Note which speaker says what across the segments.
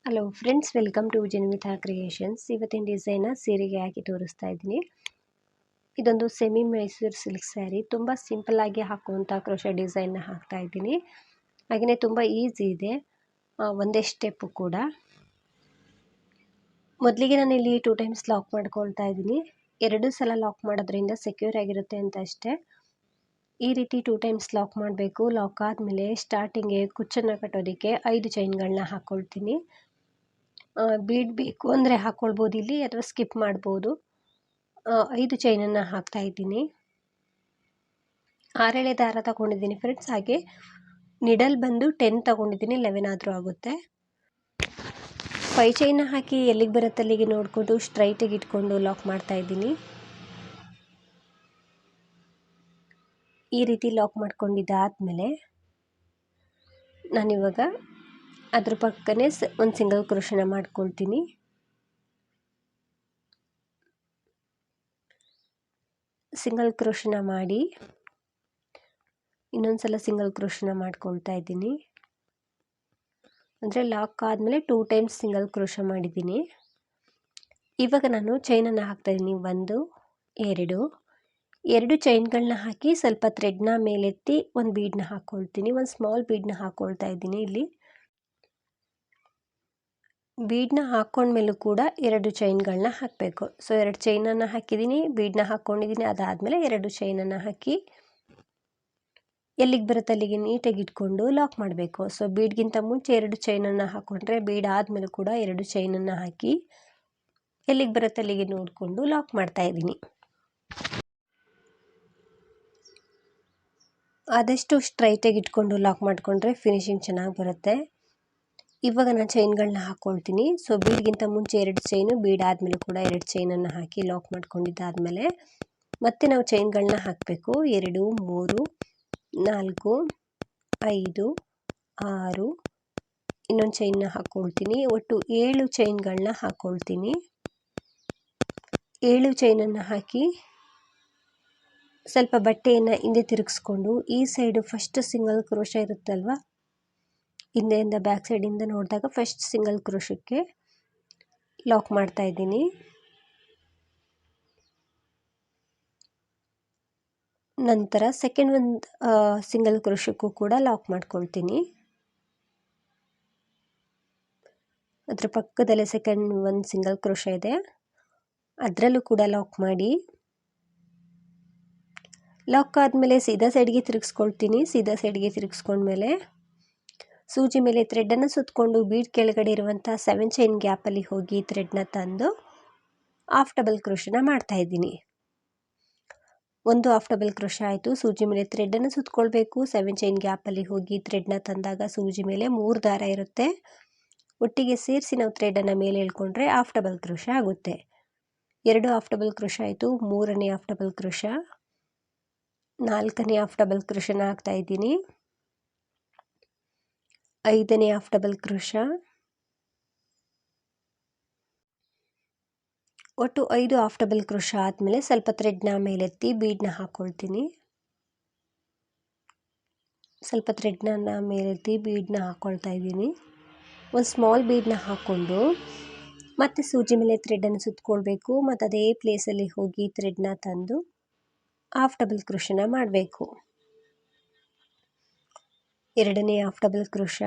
Speaker 1: Hello friends, welcome to Janvitha creations. ಇವತ್ತಿನ design ಸೀರೆಗೆ ಹಾಕಿ ತೋರಿಸ್ತಾ ಇದ್ದೀನಿ. ಇದೊಂದು ಸೆಮಿ ಮೈಸೂರು ಸಿಲ್ಕ್ ಸ್ಯಾರಿ. ತುಂಬ ಸಿಂಪಲ್ಲಾಗಿ ಹಾಕುವಂಥ ಕ್ರೋಶೆ ಡಿಸೈನ್ನ ಹಾಕ್ತಾ ಇದ್ದೀನಿ. ಹಾಗೆಯೇ ತುಂಬ ಈಸಿ ಇದೆ, ಒಂದೇ ಸ್ಟೆಪ್ಪು ಕೂಡ. ಮೊದಲಿಗೆ ನಾನು ಇಲ್ಲಿ 2 ಟೈಮ್ಸ್ ಲಾಕ್ ಮಾಡ್ಕೊಳ್ತಾ ಇದ್ದೀನಿ. 2 ಸಲ ಲಾಕ್ ಮಾಡೋದ್ರಿಂದ ಸೆಕ್ಯೂರ್ ಆಗಿರುತ್ತೆ ಅಂತ ಅಷ್ಟೇ. ಈ ರೀತಿ 2 ಟೈಮ್ಸ್ ಲಾಕ್ ಮಾಡಬೇಕು. ಲಾಕ್ ಆದಮೇಲೆ ಸ್ಟಾರ್ಟಿಂಗ್ಗೆ ಕುಚ್ಚನ್ನು ಕಟ್ಟೋದಕ್ಕೆ 5 ಚೈನ್ಗಳನ್ನ ಹಾಕ್ಕೊಳ್ತೀನಿ. ಬೀಡ್ ಬೇಕು ಅಂದರೆ ಹಾಕ್ಕೊಳ್ಬೋದು ಇಲ್ಲಿ, ಅಥವಾ ಸ್ಕಿಪ್ ಮಾಡ್ಬೋದು. 5 ಚೈನನ್ನು ಹಾಕ್ತಾ ಇದ್ದೀನಿ. 6 ಎಳೆ ದಾರ ತಗೊಂಡಿದ್ದೀನಿ ಫ್ರೆಂಡ್ಸ್. ಹಾಗೆ ನಿಡಲ್ ಬಂದು 10 ತಗೊಂಡಿದ್ದೀನಿ, 11 ಆದರೂ ಆಗುತ್ತೆ. 5 ಚೈನ ಹಾಕಿ ಎಲ್ಲಿಗೆ ಬರುತ್ತೆ ಅಲ್ಲಿಗೆ ನೋಡಿಕೊಂಡು ಸ್ಟ್ರೈಟಾಗಿ ಇಟ್ಕೊಂಡು ಲಾಕ್ ಮಾಡ್ತಾ ಇದ್ದೀನಿ. ಈ ರೀತಿ ಲಾಕ್ ಮಾಡ್ಕೊಂಡಿದ್ದಾದಮೇಲೆ ನಾನಿವಾಗ ಅದ್ರ ಪಕ್ಕನೇ ಒಂದು ಸಿಂಗಲ್ ಕ್ರೋಶನ ಮಾಡ್ಕೊಳ್ತೀನಿ. ಸಿಂಗಲ್ ಕ್ರೋಶನ ಮಾಡಿ ಇನ್ನೊಂದು ಸಲ ಸಿಂಗಲ್ ಕ್ರೋಶನ ಮಾಡ್ಕೊಳ್ತಾ ಇದ್ದೀನಿ. ಅಂದರೆ ಲಾಕ್ ಆದಮೇಲೆ 2 ಟೈಮ್ಸ್ ಸಿಂಗಲ್ ಕ್ರೋಶ ಮಾಡಿದ್ದೀನಿ. ಇವಾಗ ನಾನು ಚೈನನ್ನು ಹಾಕ್ತಾಯಿದ್ದೀನಿ. 1 2 ಚೈನ್ಗಳನ್ನ ಹಾಕಿ ಸ್ವಲ್ಪ ಥ್ರೆಡ್ನ ಮೇಲೆತ್ತಿ ಒಂದು ಬೀಡನ್ನ ಹಾಕ್ಕೊಳ್ತೀನಿ. ಒಂದು ಸ್ಮಾಲ್ ಬೀಡನ್ನ ಹಾಕ್ಕೊಳ್ತಾ ಇದ್ದೀನಿ. ಇಲ್ಲಿ ಬೀಡನ್ನ ಹಾಕ್ಕೊಂಡ್ಮೇಲೂ ಕೂಡ 2 ಚೈನ್ಗಳನ್ನ ಹಾಕಬೇಕು. ಸೊ 2 ಚೈನನ್ನು ಹಾಕಿದ್ದೀನಿ, ಬೀಡನ್ನ ಹಾಕ್ಕೊಂಡಿದ್ದೀನಿ. ಅದಾದಮೇಲೆ 2 ಚೈನನ್ನು ಹಾಕಿ ಎಲ್ಲಿಗೆ ಬರುತ್ತೆ ಅಲ್ಲಿಗೆ ನೀಟಾಗಿ ಇಟ್ಕೊಂಡು ಲಾಕ್ ಮಾಡಬೇಕು. ಸೊ ಬೀಡ್ಗಿಂತ ಮುಂಚೆ 2 ಚೈನನ್ನು ಹಾಕ್ಕೊಂಡ್ರೆ ಬೀಡ್ ಆದಮೇಲೆ ಕೂಡ 2 ಚೈನನ್ನು ಹಾಕಿ ಎಲ್ಲಿಗೆ ಬರುತ್ತೆ ಅಲ್ಲಿಗೆ ನೋಡಿಕೊಂಡು ಲಾಕ್ ಮಾಡ್ತಾಯಿದ್ದೀನಿ. ಆದಷ್ಟು ಸ್ಟ್ರೈಟಾಗಿ ಇಟ್ಕೊಂಡು ಲಾಕ್ ಮಾಡಿಕೊಂಡ್ರೆ ಫಿನಿಶಿಂಗ್ ಚೆನ್ನಾಗಿ ಬರುತ್ತೆ. ಇವಾಗ ನಾನು ಚೈನ್ಗಳನ್ನ ಹಾಕ್ಕೊಳ್ತೀನಿ. ಸೊ ಬೀಡ್ಗಿಂತ ಮುಂಚೆ 2 ಚೈನು, ಬೀಡ್ ಆದಮೇಲೆ ಕೂಡ 2 ಚೈನನ್ನು ಹಾಕಿ ಲಾಕ್ ಮಾಡ್ಕೊಂಡಿದ್ದಾದಮೇಲೆ ಮತ್ತೆ ನಾವು ಚೈನ್ಗಳನ್ನ ಹಾಕಬೇಕು. 2 3 4 5 6 ಇನ್ನೊಂದು ಚೈನ್ನ ಹಾಕ್ಕೊಳ್ತೀನಿ. ಒಟ್ಟು 7 ಚೈನ್ಗಳನ್ನ ಹಾಕ್ಕೊಳ್ತೀನಿ. 7 ಚೈನನ್ನು ಹಾಕಿ ಸ್ವಲ್ಪ ಬಟ್ಟೆಯನ್ನು ಹಿಂದೆ ತಿರುಗಿಸ್ಕೊಂಡು ಈ ಸೈಡು ಫಸ್ಟ್ ಸಿಂಗಲ್ ಕ್ರೋಶ ಇರುತ್ತಲ್ವ, ಹಿಂದೆಯಿಂದ ಬ್ಯಾಕ್ ಸೈಡಿಂದ ನೋಡಿದಾಗ ಫಸ್ಟ್ ಸಿಂಗಲ್ ಕ್ರೋಶಕ್ಕೆ ಲಾಕ್ ಮಾಡ್ತಾ ಇದ್ದೀನಿ. ನಂತರ ಸೆಕೆಂಡ್ ಒಂದು ಸಿಂಗಲ್ ಕ್ರೋಶಕ್ಕೂ ಕೂಡ ಲಾಕ್ ಮಾಡ್ಕೊಳ್ತೀನಿ. ಅದ್ರ ಪಕ್ಕದಲ್ಲೇ ಸೆಕೆಂಡ್ ಒಂದು ಸಿಂಗಲ್ ಕ್ರೋಶ ಇದೆ, ಅದರಲ್ಲೂ ಕೂಡ ಲಾಕ್ ಮಾಡಿ. ಲಾಕ್ ಆದಮೇಲೆ ಸೀದಾ ಸೈಡ್ಗೆ ತಿರುಗಿಸ್ಕೊಳ್ತೀನಿ. ಸೀದಾ ಸೈಡ್ಗೆ ತಿರುಗಿಸ್ಕೊಂಡ್ಮೇಲೆ ಸೂಜಿ ಮೇಲೆ ಥ್ರೆಡನ್ನು ಸುತ್ತಕೊಂಡು ಬೀಡ್ ಕೆಳಗಡೆ ಇರುವಂಥ 7 ಚೈನ್ ಗ್ಯಾಪಲ್ಲಿ ಹೋಗಿ ಥ್ರೆಡ್ನ ತಂದು ಹಾಫ್ ಡಬಲ್ ಕ್ರೋಶನ ಮಾಡ್ತಾಯಿದ್ದೀನಿ. ಒಂದು ಹಾಫ್ ಡಬಲ್ ಕ್ರೋಶ ಆಯಿತು. ಸೂಜಿ ಮೇಲೆ ಥ್ರೆಡನ್ನು ಸುತ್ತಕೊಳ್ಬೇಕು. 7 ಚೈನ್ ಗ್ಯಾಪಲ್ಲಿ ಹೋಗಿ ಥ್ರೆಡ್ನ ತಂದಾಗ ಸೂಜಿ ಮೇಲೆ 3 ದಾರ ಇರುತ್ತೆ. ಒಟ್ಟಿಗೆ ಸೇರಿಸಿ ನಾವು ಥ್ರೆಡನ್ನು ಮೇಲೆ ಎಳ್ಕೊಂಡ್ರೆ ಹಾಫ್ ಡಬಲ್ ಕ್ರೋಶ ಆಗುತ್ತೆ. 2 ಹಾಫ್ ಡಬಲ್ ಕ್ರೋಶ ಆಯಿತು. 3ನೇ ಹಾಫ್ ಡಬಲ್ ಕ್ರೋಶ, 4ನೇ ಹಾಫ್ ಡಬಲ್ ಕ್ರೋಶನ ಹಾಕ್ತಾಯಿದ್ದೀನಿ. 5ನೇ ಹಾಫ್ ಡಬಲ್ ಕ್ರೋಶ, ಒಟ್ಟು 5 ಹಾಫ್ ಡಬಲ್ ಕ್ರೋಶ ಆದಮೇಲೆ ಸ್ವಲ್ಪ ಥ್ರೆಡ್ನ ಮೇಲೆತ್ತಿ ಬೀಡನ್ನ ಹಾಕ್ಕೊಳ್ತೀನಿ. ಸ್ವಲ್ಪ ಥ್ರೆಡ್ನ ಮೇಲೆತ್ತಿ ಬೀಡನ್ನ ಹಾಕ್ಕೊಳ್ತಾ ಇದ್ದೀನಿ. ಒಂದು ಸ್ಮಾಲ್ ಬೀಡನ್ನ ಹಾಕ್ಕೊಂಡು ಮತ್ತೆ ಸೂಜಿ ಮೇಲೆ ಥ್ರೆಡನ್ನು ಸುತ್ತಕೊಳ್ಬೇಕು. ಮತ್ತು ಅದೇ ಪ್ಲೇಸಲ್ಲಿ ಹೋಗಿ ಥ್ರೆಡ್ನ ತಂದು ಹಾಫ್ ಡಬಲ್ ಕ್ರೋಶನ ಮಾಡಬೇಕು. 2ನೇ ಹಾಫ್ ಡಬಲ್ ಕ್ರೋಶ,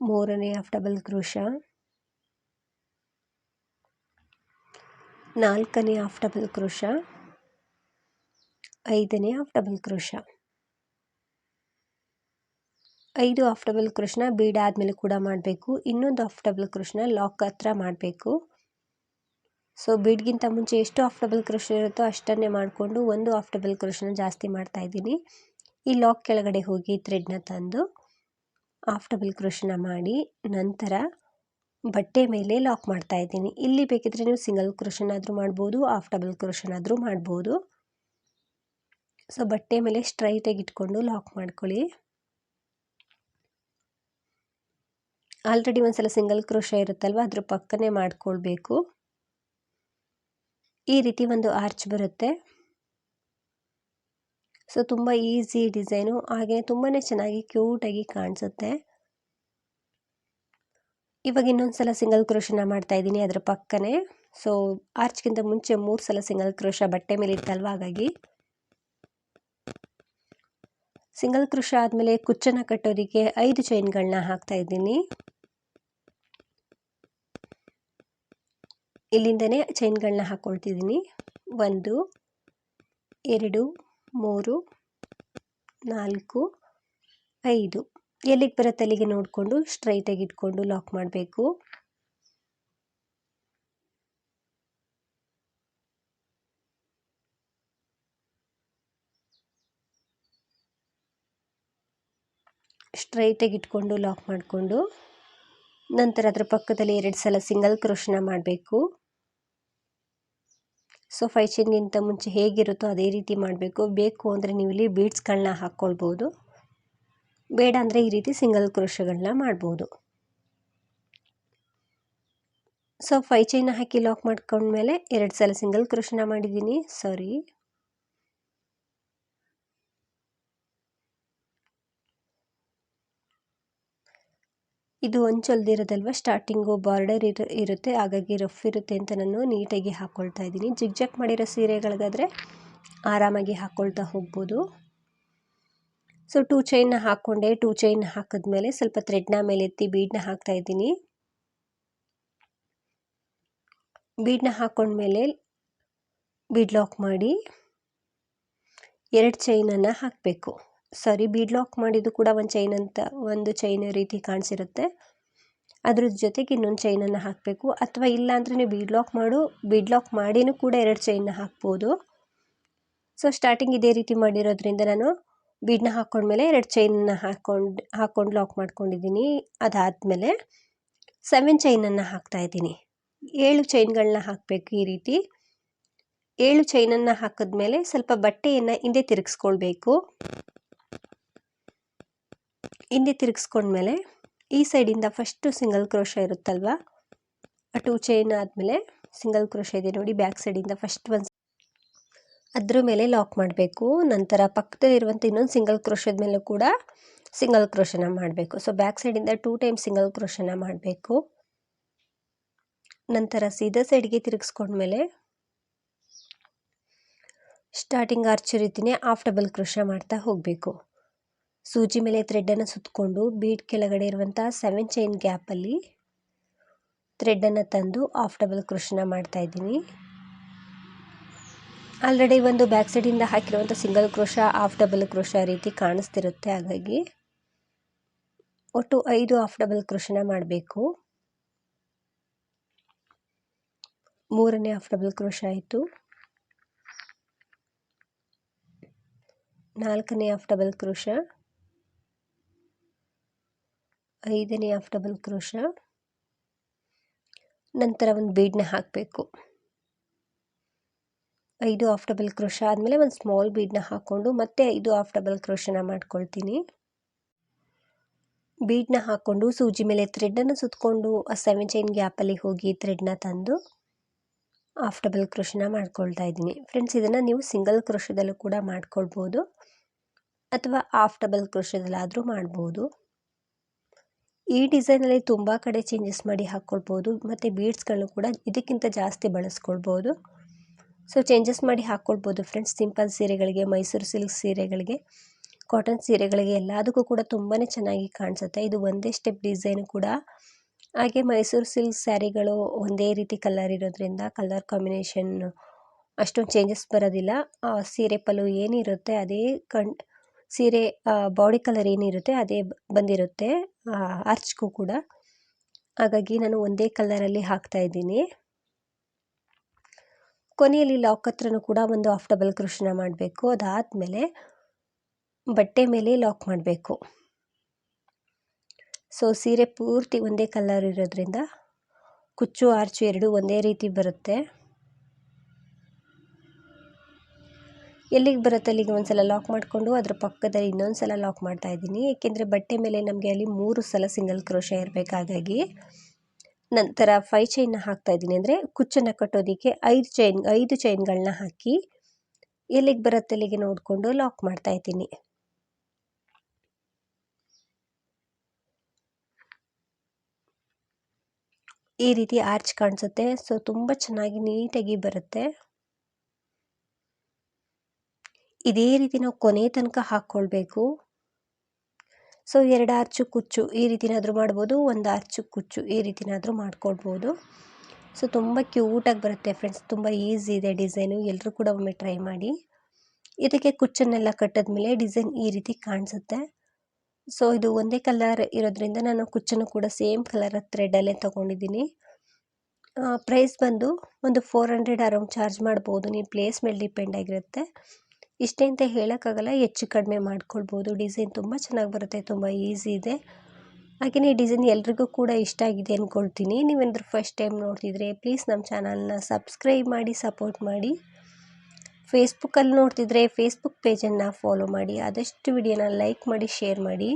Speaker 1: 3ನೇ ಹಾಫ್ ಡಬಲ್ ಕ್ರೋಶ, 4ನೇ ಹಾಫ್ ಡಬಲ್ ಕ್ರೋಶ, 5ನೇ half double crochet. 5 half double ಕ್ರೋಶನ ಬೀಡ್ ಆದಮೇಲೆ ಕೂಡ ಮಾಡಬೇಕು. ಇನ್ನೊಂದು ಹಾಫ್ ಡಬಲ್ ಕ್ರೋಶನ ಲಾಕ್ ಹತ್ರ ಮಾಡಬೇಕು. ಸೊ ಬೀಡ್ಗಿಂತ ಮುಂಚೆ ಎಷ್ಟು ಹಾಫ್ ಡಬಲ್ ಕ್ರೋಶ ಇರುತ್ತೋ ಅಷ್ಟನ್ನೇ ಮಾಡಿಕೊಂಡು ಒಂದು ಹಾಫ್ ಡಬಲ್ ಕ್ರೋಶನ ಜಾಸ್ತಿ ಮಾಡ್ತಾಯಿದ್ದೀನಿ. ಈ ಲಾಕ್ ಕೆಳಗಡೆ ಹೋಗಿ ಥ್ರೆಡ್ನ ತಂದು ಹಾಫ್ ಡಬಲ್ ಕ್ರೋಶನ ಮಾಡಿ ನಂತರ ಬಟ್ಟೆ ಮೇಲೆ ಲಾಕ್ ಮಾಡ್ತಾ ಇದ್ದೀನಿ. ಇಲ್ಲಿ ಬೇಕಿದ್ರೆ ನೀವು ಸಿಂಗಲ್ ಕ್ರೋಶನಾದರೂ ಮಾಡ್ಬೋದು, ಹಾಫ್ ಡಬಲ್ ಕ್ರೋಶನಾದರೂ ಮಾಡ್ಬೋದು. ಸೊ ಬಟ್ಟೆ ಮೇಲೆ ಸ್ಟ್ರೈಟಾಗಿ ಇಟ್ಕೊಂಡು ಲಾಕ್ ಮಾಡ್ಕೊಳ್ಳಿ. ಆಲ್ರೆಡಿ ಒಂದ್ಸಲ ಸಿಂಗಲ್ ಕ್ರೋಶ ಇರುತ್ತಲ್ವ, ಅದ್ರ ಪಕ್ಕನೇ ಮಾಡ್ಕೊಳ್ಬೇಕು. ಈ ರೀತಿ ಒಂದು ಆರ್ಚ್ ಬರುತ್ತೆ. ಸೊ ತುಂಬ ಈಸಿ ಡಿಸೈನು, ಹಾಗೆ ತುಂಬಾ ಚೆನ್ನಾಗಿ ಕ್ಯೂಟಾಗಿ ಕಾಣಿಸುತ್ತೆ. ಇವಾಗ ಇನ್ನೊಂದು ಸಲ ಸಿಂಗಲ್ ಕ್ರೋಶನ ಮಾಡ್ತಾ ಇದ್ದೀನಿ ಅದರ ಪಕ್ಕನೇ. ಸೊ ಆರ್ಚ್ಗಿಂತ ಮುಂಚೆ 3 ಸಲ ಸಿಂಗಲ್ ಕ್ರೋಶ ಬಟ್ಟೆ ಮೇಲೆ ಇತ್ತಲ್ವ, ಹಾಗಾಗಿ ಸಿಂಗಲ್ ಕ್ರೋಶ ಆದಮೇಲೆ ಕುಚ್ಚನ್ನು ಕಟ್ಟೋದಕ್ಕೆ 5 ಚೈನ್ಗಳನ್ನ ಹಾಕ್ತಾ ಇದ್ದೀನಿ. ಇಲ್ಲಿಂದನೇ ಚೈನ್ಗಳನ್ನ ಹಾಕ್ಕೊಳ್ತಿದ್ದೀನಿ. 1 2 3 4 5. ಎಲ್ಲಿಗೆ ಬರುತ್ತೆ ಅಲ್ಲಿಗೆ ನೋಡಿಕೊಂಡು ಸ್ಟ್ರೈಟಾಗಿ ಇಟ್ಕೊಂಡು ಲಾಕ್ ಮಾಡಬೇಕು. ಸ್ಟ್ರೈಟಾಗಿ ಇಟ್ಕೊಂಡು ಲಾಕ್ ಮಾಡಿಕೊಂಡು ನಂತರ ಅದರ ಪಕ್ಕದಲ್ಲಿ 2 ಸಲ ಸಿಂಗಲ್ ಕ್ರೋಶನ ಮಾಡಬೇಕು. ಸೊ 5 ಚೈನ್ಗಿಂತ ಮುಂಚೆ ಹೇಗಿರುತ್ತೋ ಅದೇ ರೀತಿ ಮಾಡಬೇಕು. ಬೇಕು ಅಂದರೆ ನೀವು ಇಲ್ಲಿ ಬೀಡ್ಸ್ಗಳನ್ನ ಹಾಕ್ಕೊಳ್ಬೋದು, ಬೇಡ ಅಂದರೆ ಈ ರೀತಿ ಸಿಂಗಲ್ ಕ್ರೋಶಗಳನ್ನ ಮಾಡ್ಬೋದು. ಸೊ 5 ಚೈನ್ನ ಹಾಕಿ ಲಾಕ್ ಮಾಡ್ಕೊಂಡ್ಮೇಲೆ 2 ಸಲ ಸಿಂಗಲ್ ಕ್ರೋಶನ ಮಾಡಿದ್ದೀನಿ. ಇದು ಹೊಂಚೊಲ್ದಿರೋದಲ್ವ, ಸ್ಟಾರ್ಟಿಂಗು ಬಾರ್ಡರ್ ಇರುತ್ತೆ, ಹಾಗಾಗಿ ರಫ್ ಇರುತ್ತೆ ಅಂತ ನಾನು ನೀಟಾಗಿ ಹಾಕ್ಕೊಳ್ತಾ ಇದ್ದೀನಿ. ಜಿಗ್ಜಾಗ್ ಮಾಡಿರೋ ಸೀರೆಗಳಿಗಾದರೆ ಆರಾಮಾಗಿ ಹಾಕ್ಕೊಳ್ತಾ ಹೋಗ್ಬೋದು. ಸೊ 2 ಚೈನ್ನ ಹಾಕ್ಕೊಂಡೆ. 2 ಚೈನ್ ಹಾಕಿದ್ಮೇಲೆ ಸ್ವಲ್ಪ ಥ್ರೆಡ್ನ ಮೇಲೆ ಎತ್ತಿ ಬೀಡನ್ನ ಹಾಕ್ತಾ ಇದ್ದೀನಿ. ಬೀಡನ್ನ ಹಾಕ್ಕೊಂಡ್ಮೇಲೆ ಬೀಡ್ ಲಾಕ್ ಮಾಡಿ 2 ಚೈನನ್ನು ಹಾಕಬೇಕು. ಬೀಡ್ ಲಾಕ್ ಮಾಡಿದ್ದು ಕೂಡ ಒಂದು ಚೈನ್ ರೀತಿ ಕಾಣಿಸಿರುತ್ತೆ, ಅದ್ರ ಜೊತೆಗೆ ಇನ್ನೊಂದು ಚೈನನ್ನು ಹಾಕಬೇಕು. ಅಥವಾ ಇಲ್ಲ ಅಂದರೆ ನೀವು ಬೀಡ್ ಲಾಕ್ ಮಾಡಿನೂ ಕೂಡ 2 ಚೈನ್ನ ಹಾಕ್ಬೋದು. ಸೊ ಸ್ಟಾರ್ಟಿಂಗ್ ಇದೇ ರೀತಿ ಮಾಡಿರೋದ್ರಿಂದ ನಾನು ಬೀಡನ್ನ ಹಾಕ್ಕೊಂಡ್ಮೇಲೆ 2 ಚೈನನ್ನು ಹಾಕ್ಕೊಂಡು ಲಾಕ್ ಮಾಡ್ಕೊಂಡಿದ್ದೀನಿ. ಅದಾದಮೇಲೆ 7 ಚೈನನ್ನು ಹಾಕ್ತಾ ಇದ್ದೀನಿ. 7 ಚೈನ್ಗಳನ್ನ ಹಾಕಬೇಕು. ಈ ರೀತಿ 7 ಚೈನನ್ನು ಹಾಕಿದ್ಮೇಲೆ ಸ್ವಲ್ಪ ಬಟ್ಟೆಯನ್ನು ಹಿಂದೆ ತಿರುಗಿಸ್ಕೊಳ್ಬೇಕು. ಹಿಂದೆ ತಿರುಗಿಸ್ಕೊಂಡ್ಮೇಲೆ ಈ ಸೈಡಿಂದ ಫಸ್ಟು ಸಿಂಗಲ್ ಕ್ರೋಶ ಇರುತ್ತಲ್ವ, ಆ 2 ಚೈನ್ ಆದಮೇಲೆ ಸಿಂಗಲ್ ಕ್ರೋಶ ಇದೆ ನೋಡಿ, ಬ್ಯಾಕ್ ಸೈಡಿಂದ ಫಸ್ಟ್ ಅದ್ರ ಮೇಲೆ ಲಾಕ್ ಮಾಡಬೇಕು. ನಂತರ ಪಕ್ಕದಲ್ಲಿರುವಂಥ ಇನ್ನೊಂದು ಸಿಂಗಲ್ ಕ್ರೋಶದ ಮೇಲೂ ಕೂಡ ಸಿಂಗಲ್ ಕ್ರೋಶನ ಮಾಡಬೇಕು. ಸೊ ಬ್ಯಾಕ್ ಸೈಡಿಂದ 2 ಟೈಮ್ ಸಿಂಗಲ್ ಕ್ರೋಶನ ಮಾಡಬೇಕು. ನಂತರ ಸೀದಾ ಸೈಡ್ಗೆ ತಿರುಗಿಸ್ಕೊಂಡ್ಮೇಲೆ ಸ್ಟಾರ್ಟಿಂಗ್ ಆರ್ಚ್ ರೀತಿಯೇ ಹಾಫ್ ಡಬಲ್ ಕ್ರೋಶ ಮಾಡ್ತಾ ಹೋಗಬೇಕು. ಸೂಜಿ ಮೇಲೆ ಥ್ರೆಡ್ಡನ್ನು ಸುತ್ತಕೊಂಡು ಬೀಡ್ ಕೆಳಗಡೆ ಇರುವಂಥ 7 ಚೈನ್ ಗ್ಯಾಪಲ್ಲಿ ಥ್ರೆಡ್ಡನ್ನು ತಂದು ಹಾಫ್ ಡಬಲ್ ಕ್ರೋಶನ ಮಾಡ್ತಾ ಇದ್ದೀನಿ. ಆಲ್ರೆಡಿ ಒಂದು ಬ್ಯಾಕ್ ಸೈಡಿಂದ ಹಾಕಿರುವಂಥ single crochet half double crochet ರೀತಿ ಕಾಣಿಸ್ತಿರುತ್ತೆ, ಹಾಗಾಗಿ ಒಟ್ಟು 5 ಹಾಫ್ ಡಬಲ್ ಕ್ರೋಶನ ಮಾಡಬೇಕು. 3ನೇ ಹಾಫ್ ಡಬಲ್ ಕ್ರೋಶ ಆಯಿತು. 4ನೇ ಹಾಫ್ ಡಬಲ್ ಕ್ರೋಶ, 5ನೇ ಹಾಫ್ ಡಬಲ್ ಕ್ರೋಶ. ನಂತರ ಒಂದು ಬೀಡನ್ನ ಹಾಕಬೇಕು. 5 ಹಾಫ್ ಡಬಲ್ ಕ್ರೋಶ ಆದಮೇಲೆ ಒಂದು ಸ್ಮಾಲ್ ಬೀಡನ್ನ ಹಾಕ್ಕೊಂಡು ಮತ್ತೆ 5 ಹಾಫ್ ಡಬಲ್ ಕ್ರೋಶನ ಮಾಡ್ಕೊಳ್ತೀನಿ. ಬೀಡನ್ನ ಹಾಕ್ಕೊಂಡು ಸೂಜಿ ಮೇಲೆ ಥ್ರೆಡ್ಡನ್ನು ಸುತ್ತಕೊಂಡು ಆ 7 ಚೈನ್ ಗ್ಯಾಪಲ್ಲಿ ಹೋಗಿ ಥ್ರೆಡ್ನ ತಂದು ಹಾಫ್ ಡಬಲ್ ಕ್ರೋಶನ ಮಾಡ್ಕೊಳ್ತಾ ಇದ್ದೀನಿ. ಫ್ರೆಂಡ್ಸ್, ಇದನ್ನು ನೀವು ಸಿಂಗಲ್ ಕ್ರೋಶದಲ್ಲೂ ಕೂಡ ಮಾಡ್ಕೊಳ್ಬೋದು ಅಥವಾ ಹಾಫ್ ಡಬಲ್ ಕ್ರೋಶದಲ್ಲಾದರೂ ಮಾಡ್ಬೋದು. ಈ ಡಿಸೈನಲ್ಲಿ ತುಂಬ ಕಡೆ ಚೇಂಜಸ್ ಮಾಡಿ ಹಾಕ್ಕೊಳ್ಬೋದು ಮತ್ತು ಬೀಡ್ಸ್ಗಳನ್ನು ಕೂಡ ಇದಕ್ಕಿಂತ ಜಾಸ್ತಿ ಬಳಸ್ಕೊಳ್ಬೋದು. ಸೊ ಚೇಂಜಸ್ ಮಾಡಿ ಹಾಕ್ಕೊಳ್ಬೋದು ಫ್ರೆಂಡ್ಸ್. ಸಿಂಪಲ್ ಸೀರೆಗಳಿಗೆ, ಮೈಸೂರು ಸಿಲ್ಕ್ ಸೀರೆಗಳಿಗೆ, ಕಾಟನ್ ಸೀರೆಗಳಿಗೆ ಎಲ್ಲದಕ್ಕೂ ಕೂಡ ತುಂಬಾ ಚೆನ್ನಾಗಿ ಕಾಣಿಸುತ್ತೆ. ಇದು ಒಂದೇ ಸ್ಟೆಪ್ ಡಿಸೈನು ಕೂಡ. ಹಾಗೆ ಮೈಸೂರು ಸಿಲ್ಕ್ ಸ್ಯಾರಿಗಳು ಒಂದೇ ರೀತಿ ಕಲರ್ ಇರೋದ್ರಿಂದ ಕಲರ್ ಕಾಂಬಿನೇಷನ್ ಅಷ್ಟೊಂದು ಚೇಂಜಸ್ ಬರೋದಿಲ್ಲ. ಸೀರೆ ಪಲ್ಲು ಏನಿರುತ್ತೆ ಅದೇ ಸೀರೆ ಬಾಡಿ ಕಲರ್ ಏನಿರುತ್ತೆ ಅದೇ ಬಂದಿರುತ್ತೆ ಆರ್ಚ್ಗೂ ಕೂಡ, ಹಾಗಾಗಿ ನಾನು ಒಂದೇ ಕಲರಲ್ಲಿ ಹಾಕ್ತಾ ಇದ್ದೀನಿ. ಕೊನೆಯಲ್ಲಿ ಲಾಕ್ ಹತ್ರನೂ ಕೂಡ ಒಂದು ಹಾಫ್ ಡಬಲ್ ಕ್ರೋಶನ ಮಾಡಬೇಕು. ಅದಾದಮೇಲೆ ಬಟ್ಟೆ ಮೇಲೆ ಲಾಕ್ ಮಾಡಬೇಕು. ಸೊ ಸೀರೆ ಪೂರ್ತಿ ಒಂದೇ ಕಲರ್ ಇರೋದ್ರಿಂದ ಕುಚ್ಚು ಆರ್ಚು ಎರಡೂ ಒಂದೇ ರೀತಿ ಬರುತ್ತೆ. ಎಲ್ಲಿಗೆ ಬರುತ್ತೆ ಅಲ್ಲಿಗೆ ಒಂದ್ಸಲ ಲಾಕ್ ಮಾಡಿಕೊಂಡು ಅದರ ಪಕ್ಕದಲ್ಲಿ ಇನ್ನೊಂದು ಸಲ ಲಾಕ್ ಮಾಡ್ತಾ ಇದ್ದೀನಿ. ಏಕೆಂದರೆ ಬಟ್ಟೆ ಮೇಲೆ ನಮಗೆ ಅಲ್ಲಿ 3 ಸಲ ಸಿಂಗಲ್ ಕ್ರೋಶ ಇರಬೇಕು, ಹಾಗಾಗಿ. ನಂತರ 5 ಚೈನ್ನ ಹಾಕ್ತಾ ಇದ್ದೀನಿ, ಅಂದರೆ ಕುಚ್ಚನ್ನು ಕಟ್ಟೋದಕ್ಕೆ 5 ಚೈನ್ಗಳನ್ನ ಹಾಕಿ ಎಲ್ಲಿಗೆ ಬರುತ್ತೆ ಅಲ್ಲಿಗೆ ನೋಡಿಕೊಂಡು ಲಾಕ್ ಮಾಡ್ತಾ ಇದ್ದೀನಿ. ಈ ರೀತಿ ಆರ್ಚ್ ಕಾಣಿಸುತ್ತೆ. ಸೊ ತುಂಬ ಚೆನ್ನಾಗಿ ನೀಟಾಗಿ ಬರುತ್ತೆ. ಇದೇ ರೀತಿ ನಾವು ಕೊನೆ ತನಕ ಹಾಕ್ಕೊಳ್ಬೇಕು. ಸೊ 2 ಆರ್ಚು ಕುಚ್ಚು ಈ ರೀತಿನಾದರೂ ಮಾಡ್ಬೋದು, 1 ಆರ್ಚು ಕುಚ್ಚು ಈ ರೀತಿನಾದರೂ ಮಾಡ್ಕೊಳ್ಬೋದು. ಸೊ ತುಂಬ ಕ್ಯೂಟಾಗಿ ಬರುತ್ತೆ ಫ್ರೆಂಡ್ಸ್. ತುಂಬ ಈಸಿ ಇದೆ ಡಿಸೈನು. ಎಲ್ಲರೂ ಕೂಡ ಒಮ್ಮೆ ಟ್ರೈ ಮಾಡಿ. ಇದಕ್ಕೆ ಕುಚ್ಚನ್ನೆಲ್ಲ ಕಟ್ಟಿದ್ಮೇಲೆ ಡಿಸೈನ್ ಈ ರೀತಿ ಕಾಣಿಸುತ್ತೆ. ಸೊ ಇದು ಒಂದೇ ಕಲರ್ ಇರೋದ್ರಿಂದ ನಾನು ಕುಚ್ಚನ್ನು ಕೂಡ ಸೇಮ್ ಕಲರ್ ಥ್ರೆಡಲ್ಲೇ ತೊಗೊಂಡಿದ್ದೀನಿ. ಪ್ರೈಸ್ ಬಂದು ಒಂದು 400 ಅರೌಂಡ್ ಚಾರ್ಜ್ ಮಾಡ್ಬೋದು. ನೀವು ಪ್ಲೇಸ್ ಮೇಲೆ ಡಿಪೆಂಡ್ ಆಗಿರುತ್ತೆ. ಇಷ್ಟೇ ಅಂತ ಹೇಳೋಕ್ಕಾಗಲ್ಲ, ಹೆಚ್ಚು ಕಡಿಮೆ ಮಾಡ್ಕೊಳ್ಬೋದು. ಡಿಸೈನ್ ತುಂಬ ಚೆನ್ನಾಗಿ ಬರುತ್ತೆ, ತುಂಬ ಈಸಿ ಇದೆ. ಹಾಗೆಯೇ ಈ ಡಿಸೈನ್ ಎಲ್ರಿಗೂ ಕೂಡ ಇಷ್ಟ ಆಗಿದೆ ಅಂದ್ಕೊಳ್ತೀನಿ. ನೀವೇನಾದರೂ ಫಸ್ಟ್ ಟೈಮ್ ನೋಡ್ತಿದ್ರೆ ಪ್ಲೀಸ್ ನಮ್ಮ ಚಾನಲ್ನ ಸಬ್ಸ್ಕ್ರೈಬ್ ಮಾಡಿ, ಸಪೋರ್ಟ್ ಮಾಡಿ. ಫೇಸ್ಬುಕ್ಕಲ್ಲಿ ನೋಡ್ತಿದ್ರೆ ಫೇಸ್ಬುಕ್ ಪೇಜನ್ನು ಫಾಲೋ ಮಾಡಿ. ಆದಷ್ಟು ವಿಡಿಯೋನ ಲೈಕ್ ಮಾಡಿ, ಶೇರ್ ಮಾಡಿ.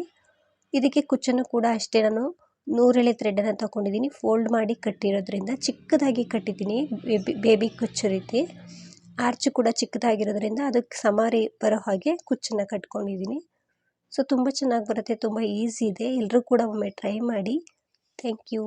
Speaker 1: ಇದಕ್ಕೆ ಕುಚ್ಚನ್ನು ಕೂಡ ಅಷ್ಟೇ ನಾನು 100 ಎಳೆ ಥ್ರೆಡನ್ನು ತೊಗೊಂಡಿದ್ದೀನಿ. ಫೋಲ್ಡ್ ಮಾಡಿ ಕಟ್ಟಿರೋದ್ರಿಂದ ಚಿಕ್ಕದಾಗಿ ಕಟ್ಟಿದ್ದೀನಿ, ಬೇಬಿ ಕುಚ್ಚು ರೀತಿ. ಆರ್ಚು ಕೂಡ ಚಿಕ್ಕದಾಗಿರೋದ್ರಿಂದ ಅದಕ್ಕೆ ಸಮಾರಿ ಬರೋ ಹಾಗೆ ಕುಚ್ಚನ್ನು ಕಟ್ಕೊಂಡಿದ್ದೀನಿ. ಸೊ ತುಂಬ ಚೆನ್ನಾಗಿ ಬರುತ್ತೆ, ತುಂಬ ಈಸಿ ಇದೆ. ಎಲ್ಲರೂ ಕೂಡ ಒಮ್ಮೆ ಟ್ರೈ ಮಾಡಿ. Thank you.